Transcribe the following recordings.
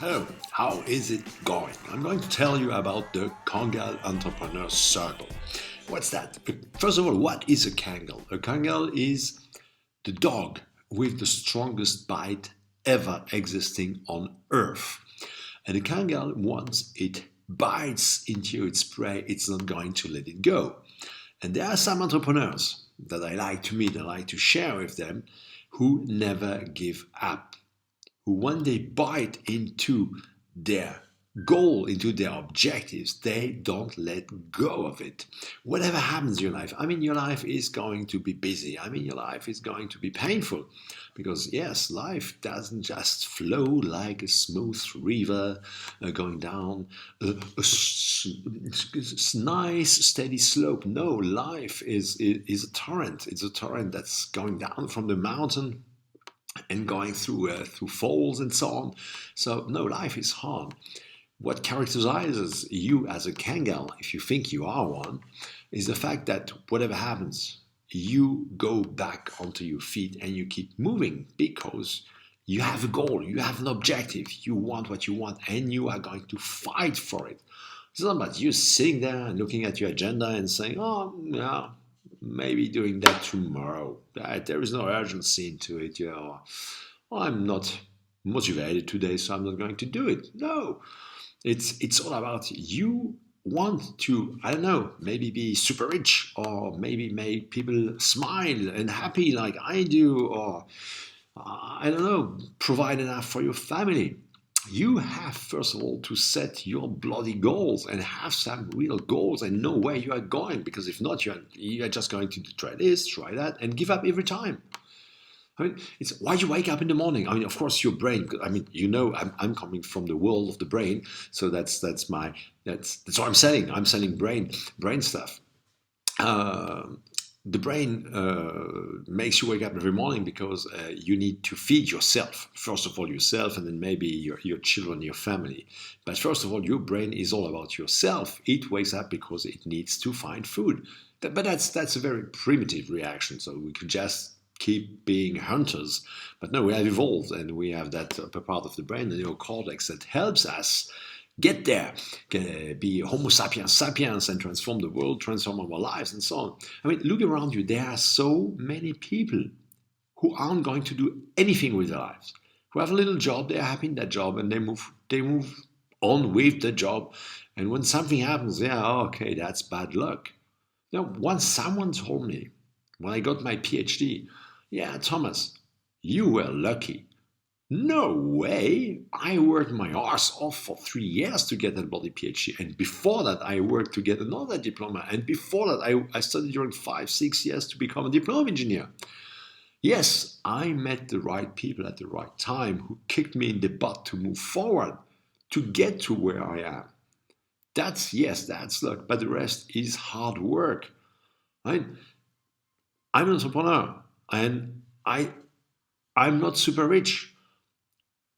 Hello, how is it going? I'm going to tell you about the Kangal Entrepreneur Circle. What's that? First of all, what is a Kangal? A Kangal is the dog with the strongest bite ever existing on Earth. And a Kangal, once it bites into its prey, it's not going to let it go. And there are some entrepreneurs that I like to meet, I like to share with them, who never give up, who when they bite into their goal, into their objectives, they don't let go of it. Whatever happens in your life, your life is going to be busy. Your life is going to be painful because, yes, life doesn't just flow like a smooth river going down nice, steady slope. No, life is a torrent. It's a torrent that's going down from the mountain and going through falls and so on. So no, life is hard. What characterizes you as a Kangal, if you think you are one, is the fact that whatever happens, you go back onto your feet and you keep moving because you have a goal, you have an objective, you want what you want, and you are going to fight for it. It's not about you sitting there and looking at your agenda and saying, oh, yeah, maybe doing that tomorrow. There is no urgency into it. I'm not motivated today, so I'm not going to do it. No, it's all about you want to, I don't know, maybe be super rich or maybe make people smile and happy like I do, or I don't know, provide enough for your family. You have, first of all, to set your bloody goals and have some real goals and know where you are going. Because if not, you're just going to try this, try that, and give up every time. It's why you wake up in the morning. Of course, your brain. I'm coming from the world of the brain, so that's what I'm selling. I'm selling brain stuff. Uh, the brain makes you wake up every morning because you need to feed yourself. First of all, yourself, and then maybe your children, your family. But first of all, your brain is all about yourself. It wakes up because it needs to find food. But that's a very primitive reaction. So we could just keep being hunters. But no, we have evolved, and we have that upper part of the brain, the neocortex, that helps us get there, be Homo sapiens sapiens, and transform the world, transform our lives, and so on. Look around you. There are so many people who aren't going to do anything with their lives, who have a little job, they're happy in that job, and they move on with the job. And when something happens, okay, that's bad luck. Once someone told me, when I got my PhD, yeah, Thomas, you were lucky. No way! I worked my arse off for 3 years to get that bloody PhD. And before that, I worked to get another diploma. And before that, I studied during 5, 6 years to become a diploma engineer. Yes, I met the right people at the right time who kicked me in the butt to move forward, to get to where I am. That's luck, but the rest is hard work. Right? I'm an entrepreneur, and I'm not super rich.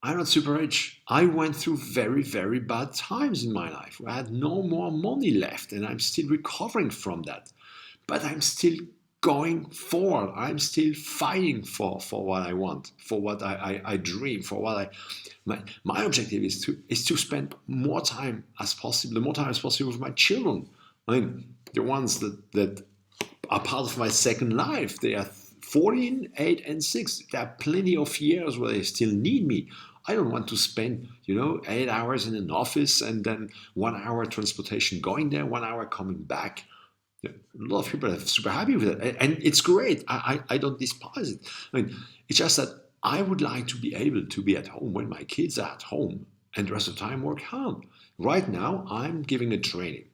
I'm not super rich. I went through very, very bad times in my life. I had no more money left, and I'm still recovering from that. But I'm still going forward. I'm still fighting for what I want, for what I dream, for what my objective is to spend more time as possible, the more time as possible with my children. The ones that are part of my second life. They are 14, 8, and 6. There are plenty of years where they still need me. I don't want to spend, 8 hours in an office and then 1 hour transportation going there, 1 hour coming back. A lot of people are super happy with it, and it's great. I don't despise it. It's just that I would like to be able to be at home when my kids are at home and the rest of the time work hard. Right now, I'm giving a training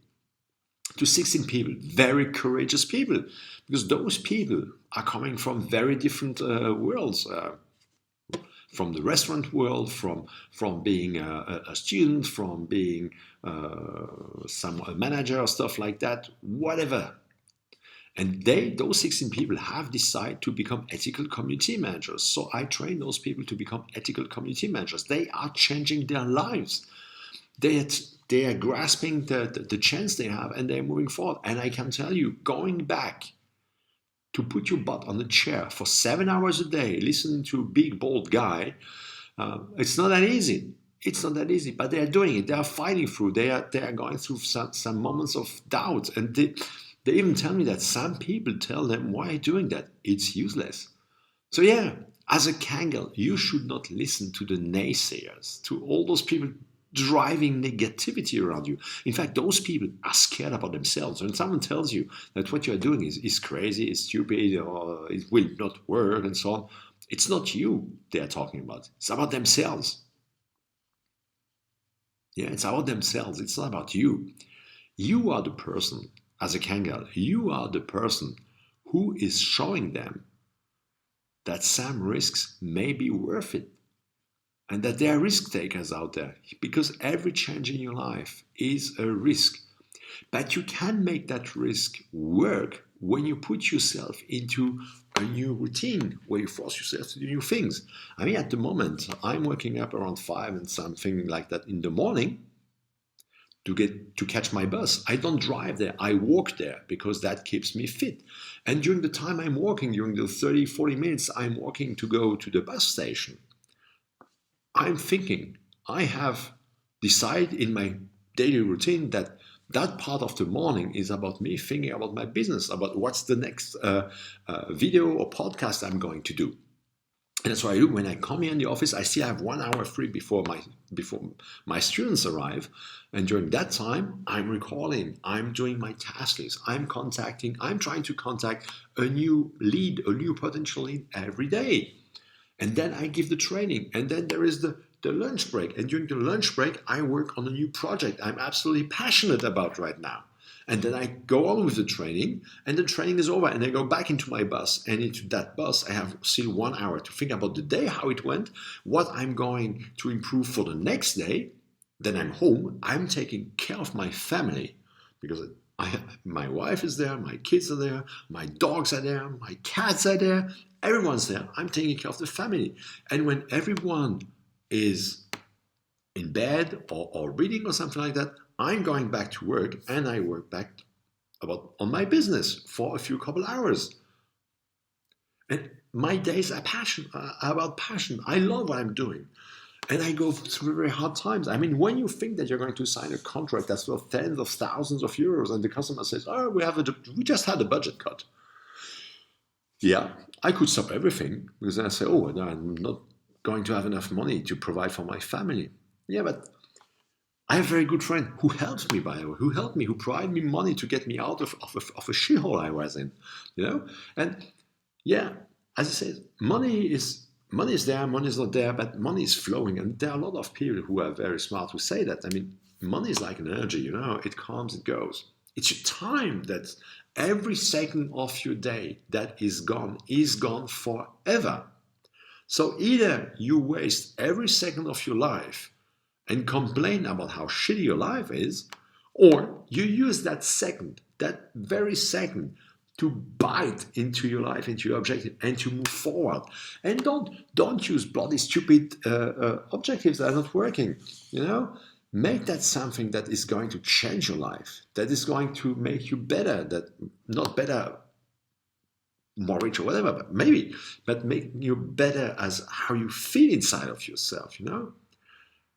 to 16 people, very courageous people, because those people are coming from very different worlds. From the restaurant world, from being a student, from being a manager, stuff like that, whatever. And those 16 people have decided to become ethical community managers. So I train those people to become ethical community managers. They are changing their lives. They are grasping the chance they have, and they're moving forward. And I can tell you, going back to put your butt on the chair for 7 hours a day, listening to a big, bold guy, it's not that easy. It's not that easy, but they are doing it. They are fighting through. They are going through some moments of doubt, and they even tell me that some people tell them, "Why are you doing that? It's useless." So yeah, as a Kangal, you should not listen to the naysayers, to all those people driving negativity around you. In fact, those people are scared about themselves. When someone tells you that what you're doing is crazy, is stupid, or it will not work, and so on, it's not you they are talking about. It's about themselves. Yeah, it's about themselves. It's not about you. You are the person, as a Kangal, you are the person who is showing them that some risks may be worth it and that there are risk takers out there, because every change in your life is a risk. But you can make that risk work when you put yourself into a new routine where you force yourself to do new things. I mean, at the moment, I'm waking up around 5 and something like that in the morning to catch my bus. I don't drive there, I walk there because that keeps me fit. And during the time I'm walking, during the 30, 40 minutes I'm walking to go to the bus station, I'm thinking, I have decided in my daily routine that that part of the morning is about me thinking about my business, about what's the next video or podcast I'm going to do. And that's what I do. When I come here in the office, I see I have 1 hour free before my students arrive. And during that time, I'm recording, I'm doing my task list, I'm trying to contact a new lead, a new potential lead every day. And then I give the training. And then there is the lunch break. And during the lunch break, I work on a new project I'm absolutely passionate about right now. And then I go on with the training, and the training is over, and I go back into my bus. And into that bus, I have still 1 hour to think about the day, how it went, what I'm going to improve for the next day. Then I'm home. I'm taking care of my family because my wife is there, my kids are there, my dogs are there, my cats are there, everyone's there. I'm taking care of the family. And when everyone is in bed or reading or something like that, I'm going back to work, and I work back on my business for a few couple hours. And my days are about passion. I love what I'm doing. And I go through very hard times. I mean, when you think that you're going to sign a contract that's worth tens of thousands of euros, and the customer says, "Oh, we just had a budget cut." Yeah, I could stop everything, because then I say, "Oh, no, I'm not going to have enough money to provide for my family." Yeah, but I have a very good friend who helps me, by the way, who provided me money to get me out of a shithole I was in, you know? And yeah, as I said, money is there, money is not there, but money is flowing. And there are a lot of people who are very smart who say that. I mean, money is like an energy, you know, it comes, it goes. It's your time that every second of your day that is gone forever. So either you waste every second of your life and complain about how shitty your life is, or you use that very second, to bite into your life, into your objective, and to move forward. And don't use bloody stupid objectives that are not working. You know, make that something that is going to change your life, that is going to make you better. That not better, more rich or whatever, but make you better as how you feel inside of yourself. You know.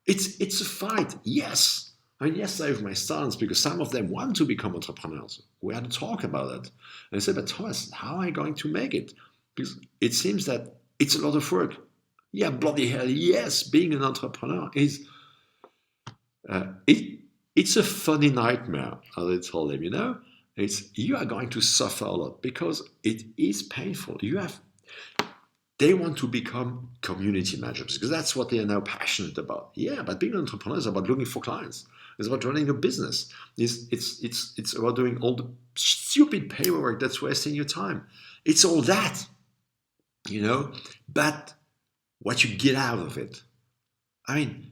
It's a fight, yes. I mean, yesterday with my students, because some of them want to become entrepreneurs, we had to talk about it. And I said, "But Thomas, how am I going to make it? Because it seems that it's a lot of work." Yeah, bloody hell, yes. Being an entrepreneur is it's a funny nightmare, as I told them. You know, you are going to suffer a lot because it is painful. They want to become community managers because that's what they are now passionate about. Yeah, but being an entrepreneur is about looking for clients. It's about running a business. It's about doing all the stupid paperwork that's wasting your time. It's all that, you know. But what you get out of it, I mean,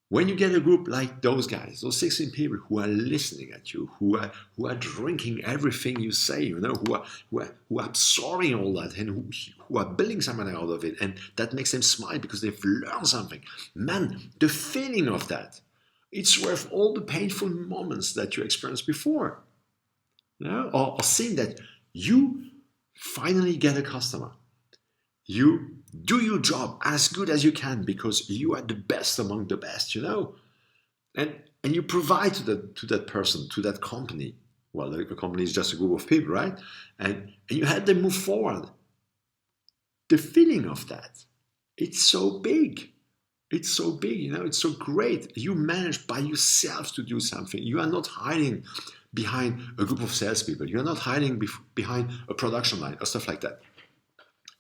when you get a group like those guys, those 16 people who are listening at you, who are drinking everything you say, you know, who are absorbing all that, and who are building something out of it, and that makes them smile because they've learned something. Man, the feeling of that, it's worth all the painful moments that you experienced before. You know? Or seeing that you finally get a customer. You do your job as good as you can because you are the best among the best, you know? And you provide to that person, to that company. Well, the company is just a group of people, right? And you help them move forward. The feeling of that, it's so big. It's so big, you know, it's so great. You manage by yourself to do something. You are not hiding behind a group of salespeople. You're not hiding behind a production line or stuff like that.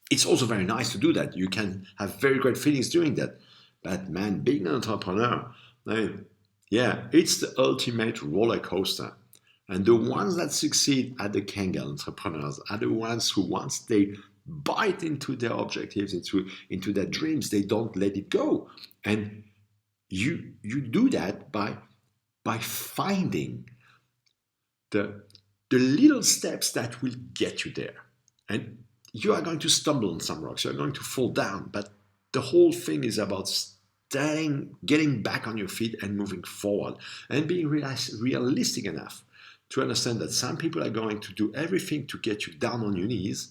It's also very nice to do that. You can have very great feelings doing that. But man, being an entrepreneur, I mean, yeah, it's the ultimate roller coaster. And the ones that succeed at the Kangal entrepreneurs are the ones who, once they bite into their objectives, into their dreams, they don't let it go. And you do that by finding the little steps that will get you there. And you are going to stumble on some rocks, you're going to fall down, but the whole thing is about getting back on your feet and moving forward and being realistic enough to understand that some people are going to do everything to get you down on your knees,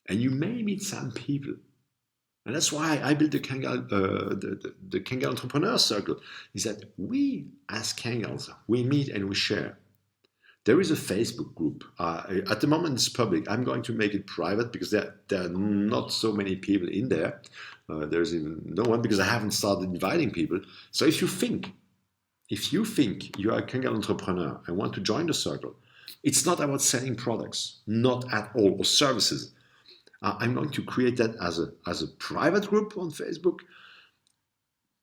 and you may meet some people. And that's why I built the Kangal, the Kangal Entrepreneur Circle, is that we, as Kangals, we meet and we share. There is a Facebook group. At the moment it's public. I'm going to make it private because there are not so many people in there. There's even no one because I haven't started inviting people. So if you think you are a Kangal entrepreneur and want to join the circle, it's not about selling products, not at all, or services. I'm going to create that as a private group on Facebook.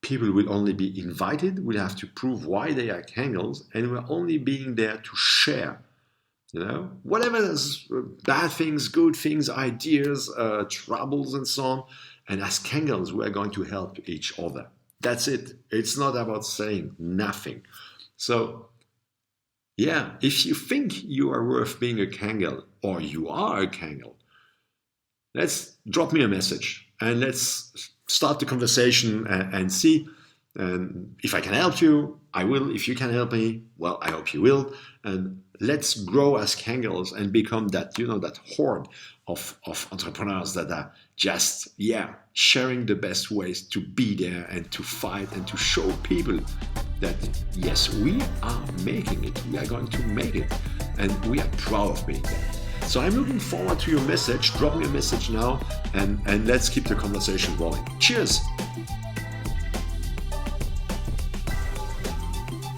People will only be invited, will have to prove why they are Kangals, and we're only being there to share, you know, whatever there's bad things, good things, ideas, troubles, and so on. And as Kangals, we are going to help each other. That's it. It's not about saying nothing. So, yeah, if you think you are worth being a Kangal, or you are a Kangal, let's drop me a message and let's start the conversation and see. And if I can help you, I will. If you can help me, well, I hope you will. And let's grow as Kangals and become that, you know, that horde of entrepreneurs that are just, sharing the best ways to be there and to fight and to show people that, yes, we are making it. We are going to make it. And we are proud of being there. So I'm looking forward to your message. Drop me a message now and let's keep the conversation rolling. Cheers.